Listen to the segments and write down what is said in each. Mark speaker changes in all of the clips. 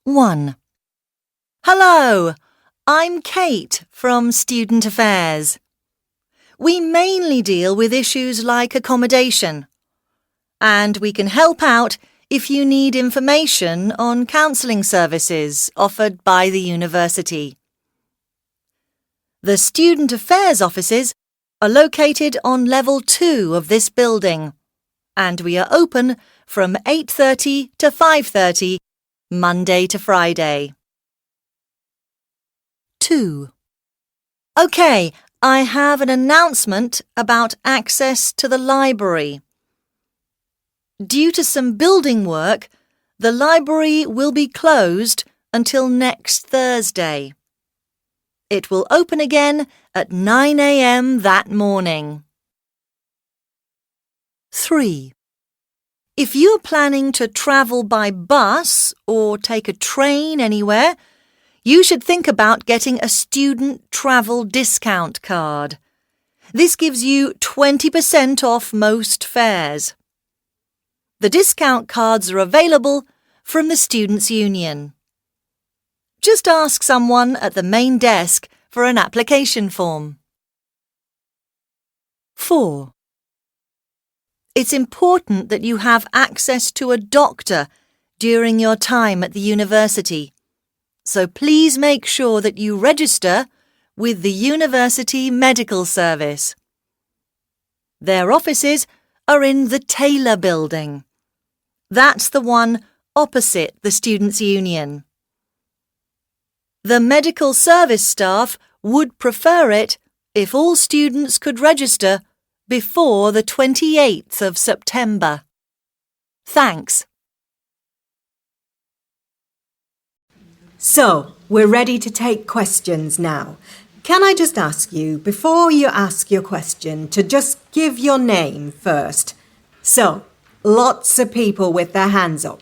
Speaker 1: 1. Hello, I'm Kate from Student Affairs. We mainly deal with issues like accommodation, and we can help out if you need information on counselling services offered by the university. The Student Affairs offices are located on level 2 of this building, and we are open from 8:30 to 5:30, Monday to Friday. 2. OK, I have an announcement about access to the library. Due to some building work, the library will be closed until next Thursday. It will open again at 9 a.m. that morning. 3. If you're planning to travel by bus or take a train anywhere, you should think about getting a student travel discount card. This gives you 20% off most fares. The discount cards are available from the Students' Union. Just ask someone at the main desk for an application form. 4. It's important that you have access to a doctor during your time at the university, so please make sure that you register with the University Medical Service. Their offices are in the Taylor Building. That's the one opposite the Students' Union. The medical service staff would prefer it if all students could register before the 28th of September. Thanks.
Speaker 2: So, we're ready to take questions now. Can I just ask you, before you ask your question, to just give your name first? So, lots of people with their hands up.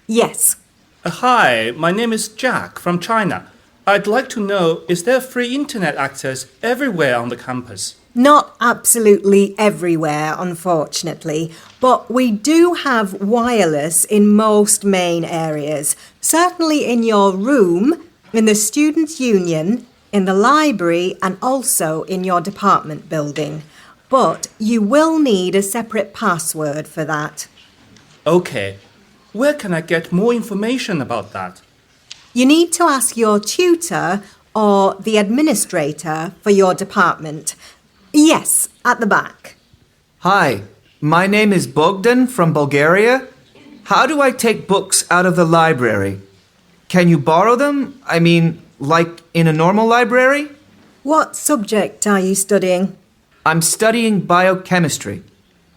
Speaker 2: Yes.
Speaker 3: Hi, my name is Jack from China. I'd like to know, is there free internet access everywhere on the campus?
Speaker 2: Not absolutely everywhere, unfortunately, but we do have wireless in most main areas. Certainly in your room, in the Students' Union, in the library, and also in your department building. But you will need a separate password for that.
Speaker 3: Okay. Where can I get more information about that?
Speaker 2: You need to ask your tutor or the administrator for your department. Yes, at the back.
Speaker 4: Hi, my name is Bogdan from Bulgaria. How do I take books out of the library? Can you borrow them? I mean, like in a normal library?
Speaker 2: What subject are you studying?
Speaker 4: I'm studying biochemistry.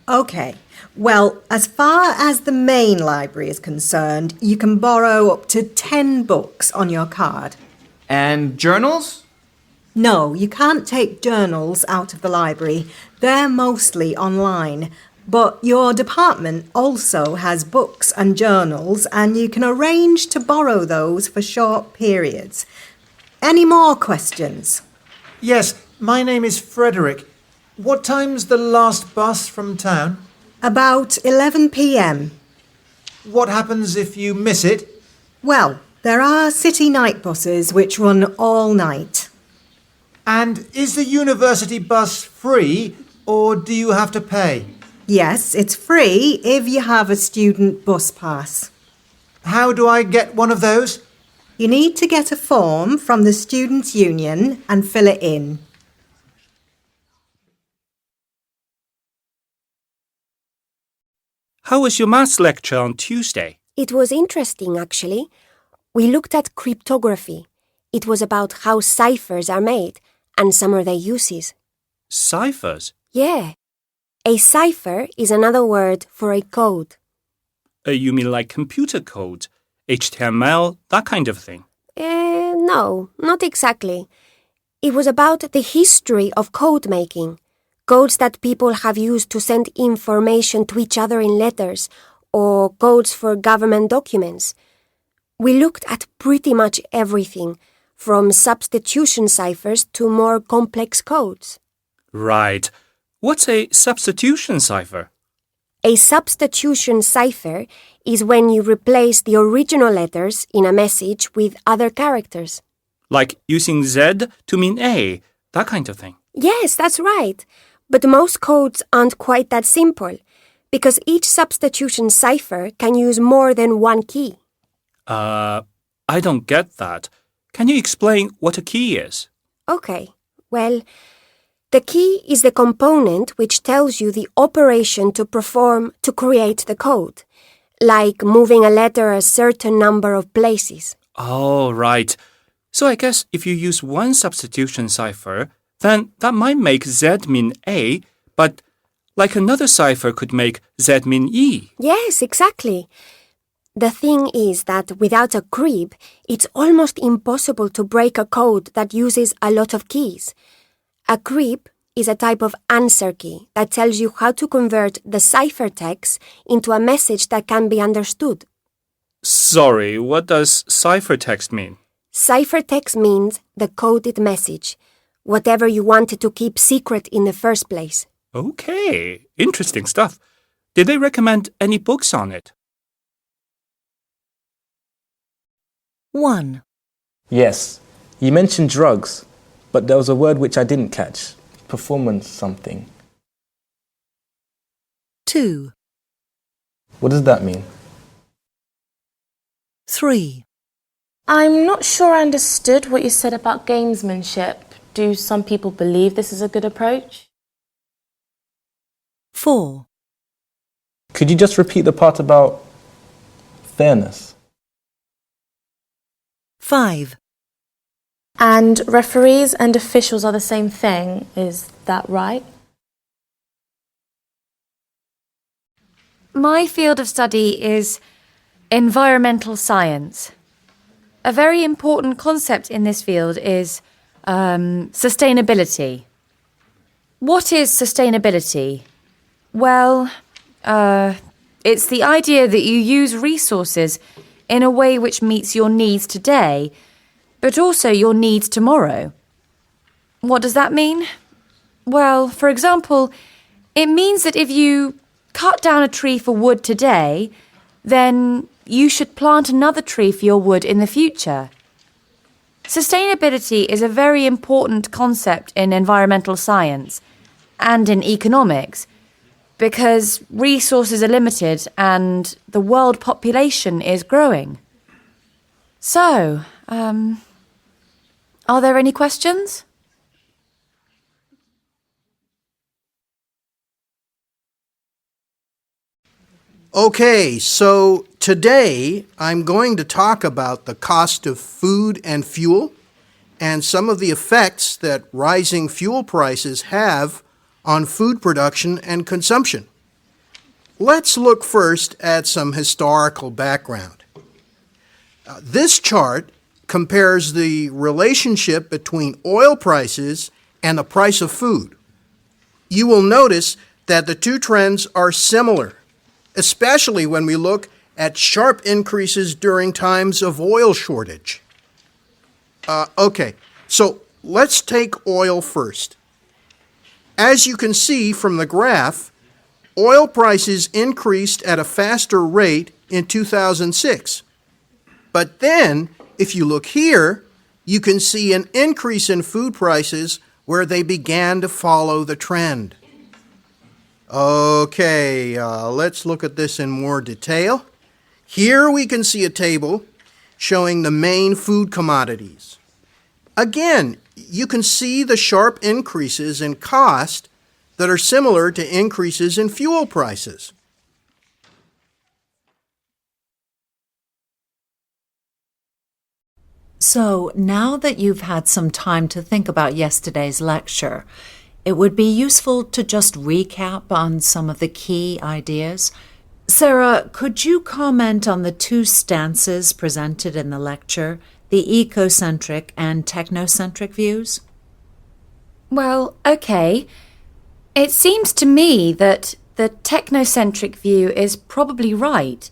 Speaker 2: Okay. Well, as far as the main library is concerned, you can borrow up to 10 books on your card.
Speaker 4: And journals?
Speaker 2: No, you can't take journals out of the library. They're mostly online. But your department also has books and journals, and you can arrange to borrow those for short periods. Any more questions?
Speaker 5: Yes, my name is Frederick. What time's the last bus from town?
Speaker 2: About 11 p.m.
Speaker 5: What happens if you miss it?
Speaker 2: Well, there are city night buses which run all night.
Speaker 5: And is the university bus free, or do you have to pay?
Speaker 2: Yes, it's free if you have a student bus pass.
Speaker 5: How do I get one of those?
Speaker 2: You need to get a form from the Students' Union and fill it in.
Speaker 3: How was your maths lecture on Tuesday?
Speaker 6: It was interesting, actually. We looked at cryptography. It was about how ciphers are made and some of their uses.
Speaker 3: Ciphers?
Speaker 6: Yeah. A cipher is another word for a code.
Speaker 3: You mean like computer code? HTML, that kind of thing?
Speaker 6: No, not exactly. It was about the history of code making. Codes that people have used to send information to each other in letters, or codes for government documents. We looked at pretty much everything, from substitution ciphers to more complex codes.
Speaker 3: Right. What's a substitution cipher?
Speaker 6: A substitution cipher is when you replace the original letters in a message with other characters.
Speaker 3: Like using Z to mean A, that kind of thing.
Speaker 6: Yes, that's right. But most codes aren't quite that simple, because each substitution cipher can use more than one key.
Speaker 3: I don't get that. Can you explain what a key is?
Speaker 6: Okay, well, the key is the component which tells you the operation to perform to create the code, like moving a letter a certain number of places.
Speaker 3: Oh, right. So I guess if you use one substitution cipher, then that might make Z mean A, but like another cipher could make Z mean E.
Speaker 6: Yes, exactly. The thing is that without a crib, it's almost impossible to break a code that uses a lot of keys. A crib is a type of answer key that tells you how to convert the ciphertext into a message that can be understood.
Speaker 3: Sorry, what does ciphertext mean?
Speaker 6: Ciphertext means the coded message, whatever you wanted to keep secret in the first place.
Speaker 3: Okay, interesting stuff. Did they recommend any books on it?
Speaker 1: 1,
Speaker 7: Yes, you mentioned drugs, but there was a word which I didn't catch. Performance something.
Speaker 1: 2,
Speaker 7: What does that mean?
Speaker 1: 3,
Speaker 8: I'm not sure I understood what you said about gamesmanship. Do some people believe this is a good approach?
Speaker 1: 4,
Speaker 7: Could you just repeat the part about fairness?
Speaker 1: 5,
Speaker 8: And referees and officials are the same thing, is that right?
Speaker 9: My field of study is environmental science. A very important concept in this field is sustainability. What is sustainability? Well, it's the idea that you use resources in a way which meets your needs today, but also your needs tomorrow. What does that mean? Well, for example, it means that if you cut down a tree for wood today, then you should plant another tree for your wood in the future. Sustainability is a very important concept in environmental science and in economics because resources are limited and the world population is growing. So, are there any questions?
Speaker 10: Okay, so today I'm going to talk about the cost of food and fuel and some of the effects that rising fuel prices have on food production and consumption. Let's look first at some historical background. This chart compares the relationship between oil prices and the price of food. You will notice that the two trends are similar, especially when we look at sharp increases during times of oil shortage. Okay, so let's take oil first. As you can see from the graph, oil prices increased at a faster rate in 2006. But then, if you look here, you can see an increase in food prices where they began to follow the trend. Okay, let's look at this in more detail. Here we can see a table showing the main food commodities. Again, you can see the sharp increases in cost that are similar to increases in fuel prices.
Speaker 11: So now that you've had some time to think about yesterday's lecture, it would be useful to just recap on some of the key ideas. Sarah, could you comment on the two stances presented in the lecture, the ecocentric and technocentric views?
Speaker 9: Well, okay. It seems to me that the technocentric view is probably right.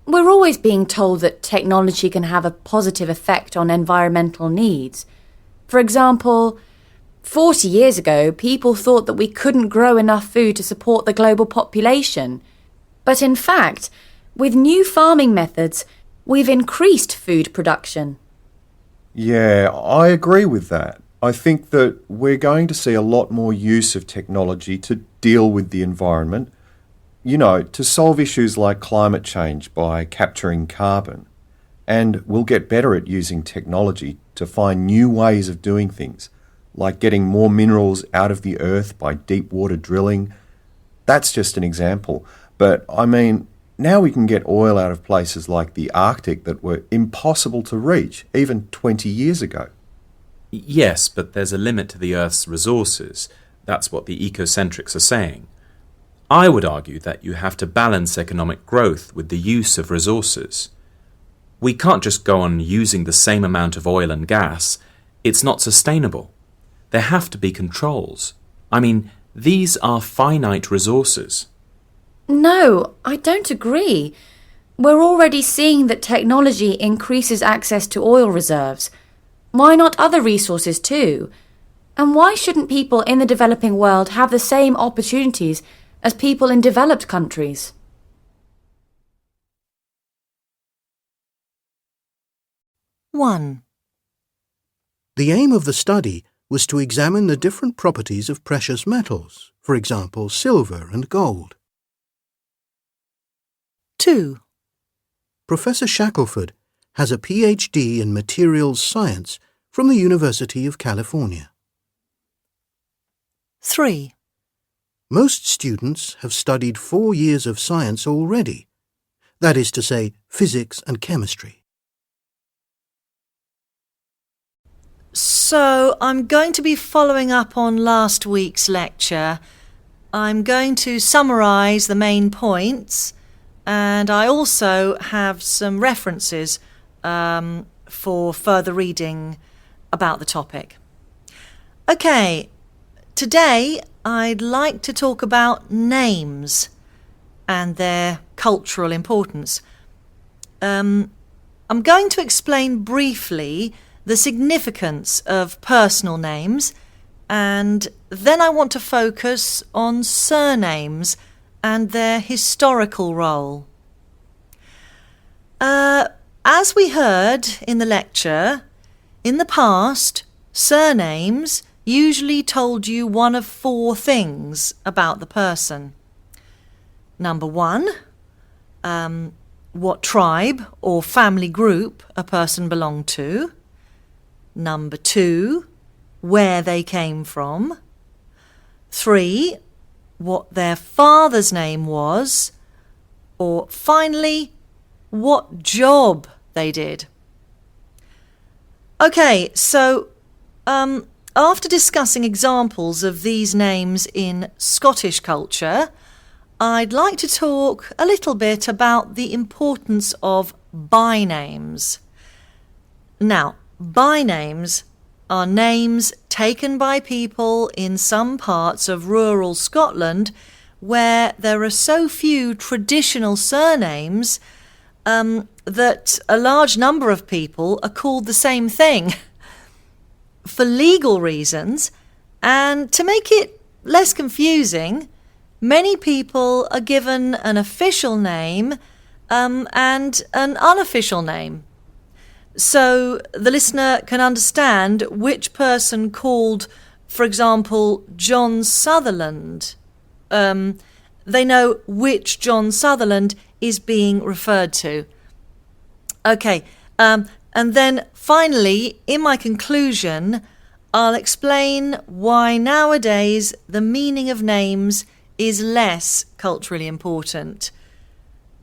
Speaker 9: We're always being told that technology can have a positive effect on environmental needs. For example, 40 years ago, people thought that we couldn't grow enough food to support the global population. But in fact, with new farming methods, we've increased food production.
Speaker 12: Yeah, I agree with that. I think that we're going to see a lot more use of technology to deal with the environment, to solve issues like climate change by capturing carbon. And we'll get better at using technology to find new ways of doing things, like getting more minerals out of the earth by deep water drilling. That's just an example. But I mean, now we can get oil out of places like the Arctic that were impossible to reach even 20 years ago.
Speaker 13: Yes, but there's a limit to the Earth's resources. That's what the ecocentrics are saying. I would argue that you have to balance economic growth with the use of resources. We can't just go on using the same amount of oil and gas. It's not sustainable. There have to be controls. I mean, these are finite resources.
Speaker 9: No, I don't agree. We're already seeing that technology increases access to oil reserves. Why not other resources too? And why shouldn't people in the developing world have the same opportunities as people in developed countries?
Speaker 1: One.
Speaker 10: The aim of the study was to examine the different properties of precious metals, for example, silver and gold.
Speaker 1: 2.
Speaker 10: Professor Shackelford has a PhD in materials science from the University of California.
Speaker 1: 3.
Speaker 10: Most students have studied 4 years of science already, that is to say, physics and chemistry.
Speaker 1: So I'm going to be following up on last week's lecture. I'm going to summarise the main points, and I also have some references for further reading about the topic. Okay, today I'd like to talk about names and their cultural importance. I'm going to explain briefly the significance of personal names, and then I want to focus on surnames and their historical role. As we heard in the lecture, in the past, surnames usually told you one of 4 things about the person. Number 1, what tribe or family group a person belonged to. Number 2, where they came from. 3, what their father's name was. Or finally, what job they did. Okay, so after discussing examples of these names in Scottish culture, I'd like to talk a little bit about the importance of bynames. Now, bynames are names taken by people in some parts of rural Scotland where there are so few traditional surnames that a large number of people are called the same thing. For legal reasons, and to make it less confusing, many people are given an official name and an unofficial name. So the listener can understand which person called, for example, John Sutherland. They know which John Sutherland is being referred to. Okay, and then finally, in my conclusion, I'll explain why nowadays the meaning of names is less culturally important.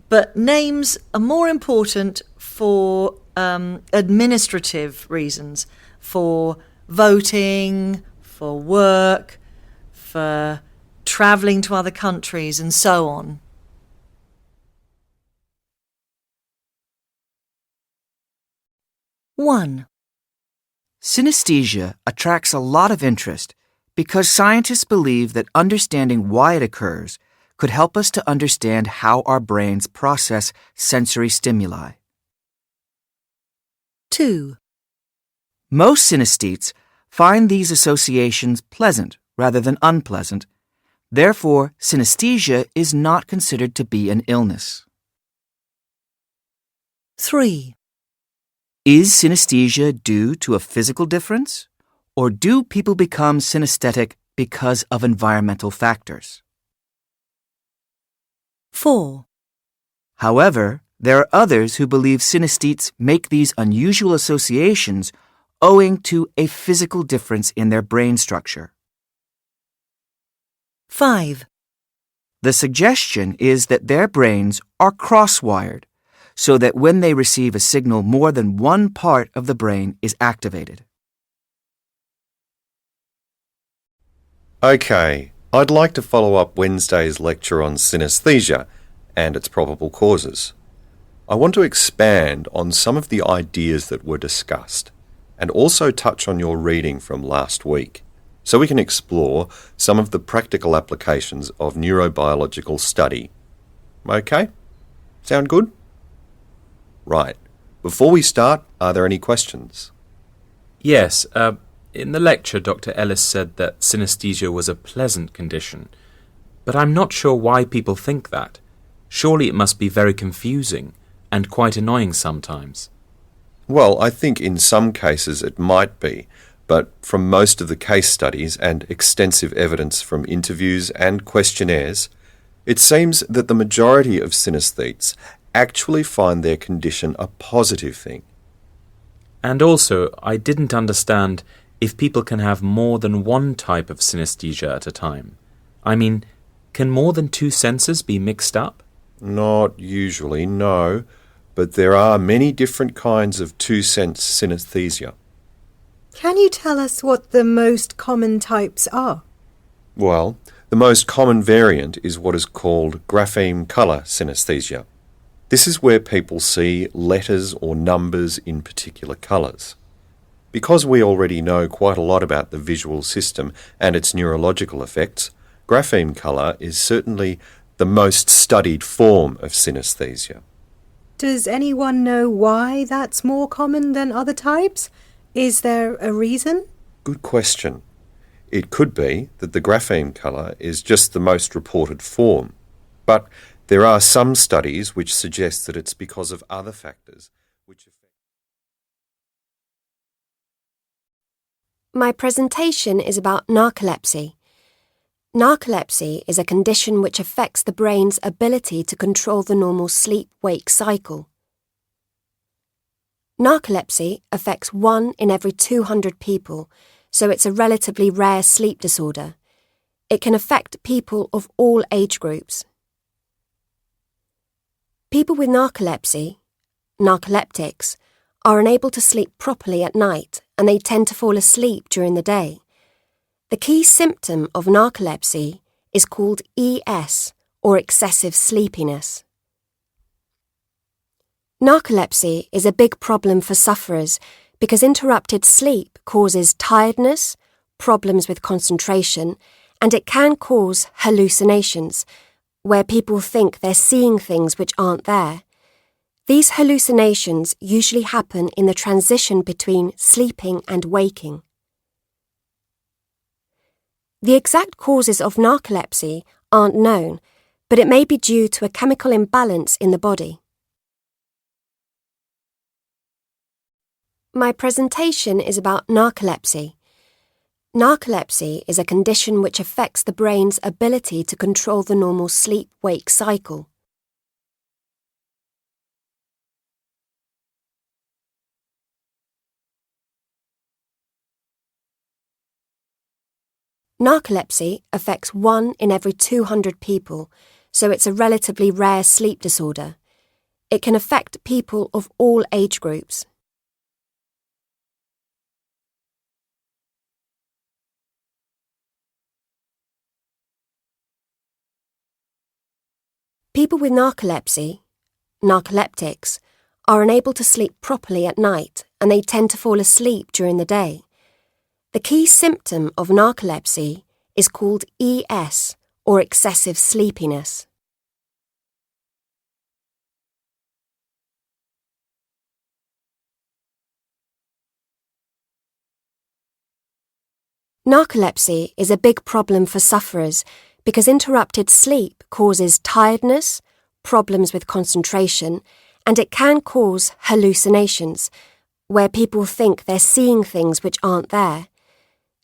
Speaker 1: But names are more important for administrative reasons, for voting, for work, for travelling to other countries, and so on. One.
Speaker 14: Synesthesia attracts a lot of interest because scientists believe that understanding why it occurs could help us to understand how our brains process sensory stimuli.
Speaker 1: 2.
Speaker 14: Most synesthetes find these associations pleasant rather than unpleasant. Therefore, synesthesia is not considered to be an illness.
Speaker 1: 3.
Speaker 14: Is synesthesia due to a physical difference, or do people become synesthetic because of environmental factors?
Speaker 1: 4.
Speaker 14: However, there are others who believe synesthetes make these unusual associations owing to a physical difference in their brain structure.
Speaker 1: 5.
Speaker 14: The suggestion is that their brains are cross-wired, so that when they receive a signal, more than one part of the brain is activated.
Speaker 12: Okay, I'd like to follow up Wednesday's lecture on synesthesia and its probable causes. I want to expand on some of the ideas that were discussed and also touch on your reading from last week so we can explore some of the practical applications of neurobiological study. Okay? Sound good? Right. Before we start, are there any questions?
Speaker 13: Yes, in the lecture Dr. Ellis said that synesthesia was a pleasant condition, but I'm not sure why people think that. Surely it must be very confusing and quite annoying sometimes.
Speaker 12: Well, I think in some cases it might be, but from most of the case studies and extensive evidence from interviews and questionnaires, it seems that the majority of synesthetes actually find their condition a positive thing.
Speaker 13: And also, I didn't understand if people can have more than one type of synesthesia at a time. I mean, can more than two senses be mixed up?
Speaker 12: Not usually, no, but there are many different kinds of two-sense synesthesia.
Speaker 2: Can you tell us what the most common types are?
Speaker 12: Well, the most common variant is what is called grapheme colour synesthesia. This is where people see letters or numbers in particular colours. Because we already know quite a lot about the visual system and its neurological effects, grapheme colour is certainly the most studied form of synesthesia.
Speaker 2: Does anyone know why that's more common than other types? Is there a reason?
Speaker 12: Good question. It could be that the grapheme colour is just the most reported form, but there are some studies which suggest that it's because of other factors which affect.
Speaker 6: My presentation is about narcolepsy. Narcolepsy is a condition which affects the brain's ability to control the normal sleep-wake cycle. Narcolepsy affects 1 in every 200 people, so it's a relatively rare sleep disorder. It can affect people of all age groups. People with narcolepsy, narcoleptics, are unable to sleep properly at night and they tend to fall asleep during the day. The key symptom of narcolepsy is called ES, or excessive sleepiness. Narcolepsy is a big problem for sufferers because interrupted sleep causes tiredness, problems with concentration, and it can cause hallucinations, where people think they're seeing things which aren't there. These hallucinations usually happen in the transition between sleeping and waking. The exact causes of narcolepsy aren't known, but it may be due to a chemical imbalance in the body. My presentation is about narcolepsy. Narcolepsy is a condition which affects the brain's ability to control the normal sleep-wake cycle. Narcolepsy affects 1 in every 200 people, so it's a relatively rare sleep disorder. It can affect people of all age groups. People with narcolepsy, narcoleptics, are unable to sleep properly at night and they tend to fall asleep during the day. The key symptom of narcolepsy is called ES, or excessive sleepiness. Narcolepsy is a big problem for sufferers because interrupted sleep causes tiredness, problems with concentration, and it can cause hallucinations, where people think they're seeing things which aren't there.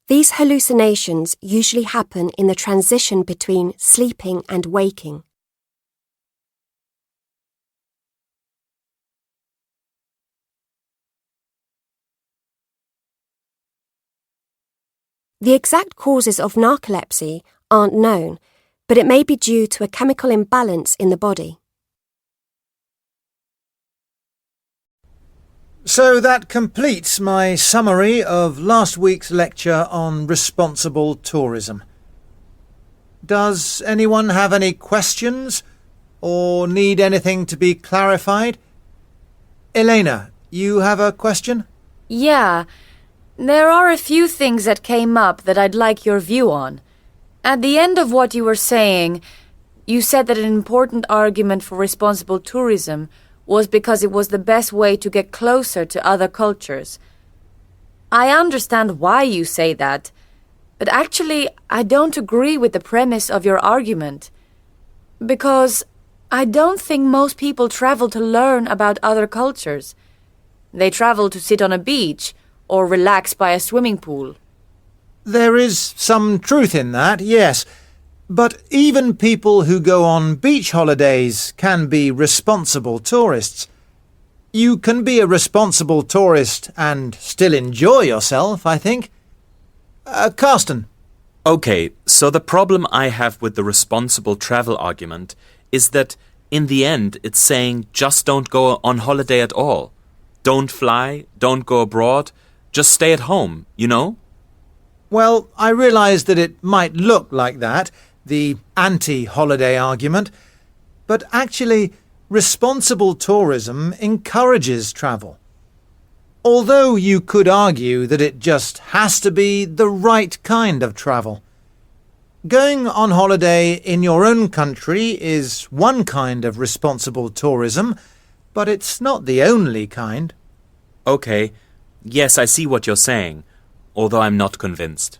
Speaker 6: These hallucinations usually happen in the transition between sleeping and waking. The exact causes of narcolepsy aren't known, but it may be due to a chemical imbalance in the body.
Speaker 5: So that completes my summary of last week's lecture on responsible tourism. Does anyone have any questions or need anything to be clarified? Elena, you have a question?
Speaker 9: Yeah, there are a few things that came up that I'd like your view on. At the end of what you were saying, you said that an important argument for responsible tourism was because it was the best way to get closer to other cultures. I understand why you say that, but actually I don't agree with the premise of your argument. Because I don't think most people travel to learn about other cultures. They travel to sit on a beach or relax by a swimming pool.
Speaker 5: There is some truth in that, yes. But even people who go on beach holidays can be responsible tourists. You can be a responsible tourist and still enjoy yourself, I think. Carsten.
Speaker 13: Okay, so the problem I have with the responsible travel argument is that in the end it's saying just don't go on holiday at all. Don't fly, don't go abroad, just stay at home, you know?
Speaker 5: Well, I realise that it might look like that, the anti-holiday argument, but actually responsible tourism encourages travel. Although you could argue that it just has to be the right kind of travel. Going on holiday in your own country is one kind of responsible tourism, but it's not the only kind.
Speaker 13: Okay, yes, I see what you're saying, although I'm not convinced.